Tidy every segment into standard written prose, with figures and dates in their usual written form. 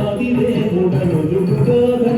ఆదిదేవుడను దుర్గాగణ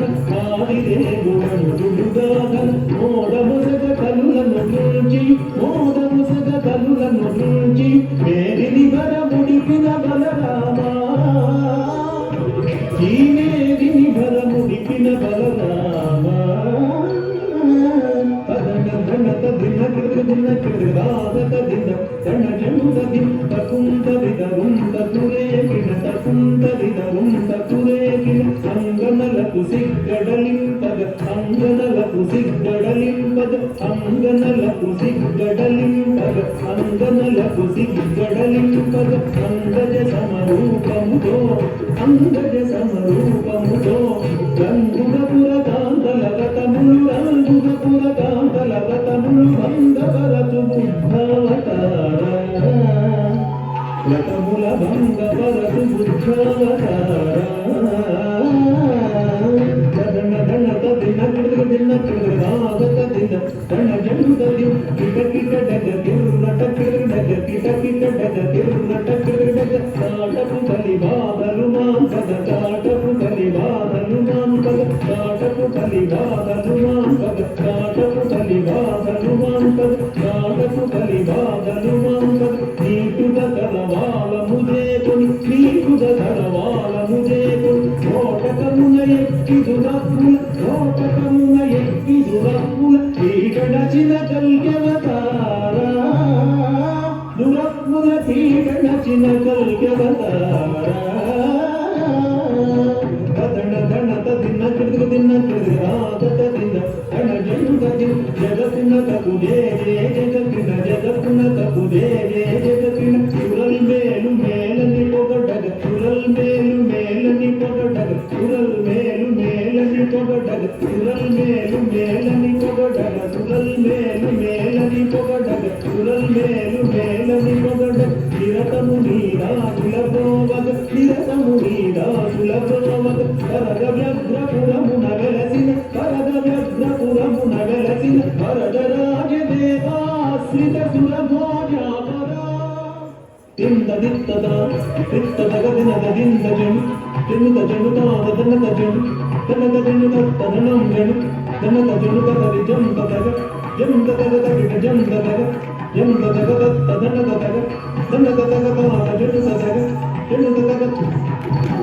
కుందరిదరుంద కురేకిన కుందరిదరుంద కురేకిన అంగనలకు సిగ్గడలింపగ అంగనలకు సిగ్గడలింపగ అంగనలకు సిగ్గడలింపగ అంగనలకు సిగ్గడలింపగ అంగజ సమరూపముతో అంగజ సమరూపముతో రంగుగపుర కాంతల గతములు రంగుగపుర కాంతల గతములు భంగపరచు బుద్ధావతార గతముల భంగపరచు బుద్ధావతార దన దన తదిన దిన రాగత దిన దన జంత దిన కిట కిట డగ కిరునట కిరుడగ కిట కిట డగ కిరునట కిరుడగ కాటపు కలి బాధలు మాంపద కాటపు కలి బాధలు మాంపద కాటపు కలి బాధలు మాంపద కాటపు కలి బాధలు మాంపద కాటపు కలి బాధలు మాంపద నీకుద కలవాల ముజేకుని నీకుద కలవాల ముజేకుని కోటకమున ఎక్కి దురప్పుల కోటకమున ఎక్కి దురప్పుల తీగడచిన కల్యవతార దురప్పుల తీగడచిన కల్యవతార దణ దణ తదిన కిడుగు దిన కిడుగు రాగత దిన దణ జంత దిన జగతిన కపుదే జగతిన జగతిన కపుదే జగతిన కురల్ మేలు మేలని పొగడగ కురల్ మేలు మేలని పొగడగ కురల్ మేలు మేలని పొగడగ కురల్ మేలు మేలని పొగడగ కురల్ మేలు మేలని పొగడగ కురల్ మేలు మేలని పొగడగ నిరతము నీరా కులపోవగ నిరతము నీరా కులపోవగ వరద వ్యగ్రపురమున వెలసిన వరద వ్యగ్రపురమున వెలసిన వరద రాజదేవాశ్రిత సురభోజాపర తింద దిత్తద దిత్తదగ దినద దింద జను జనుత జనుతాద దనత జను దనత జనుత తదనం జను దనత జనుత తది జంత తగ జంత తగ తగిట జంత తగ జంత తగ తదనత తగ దనత తగ తాద జనుత తగ జనుత తగ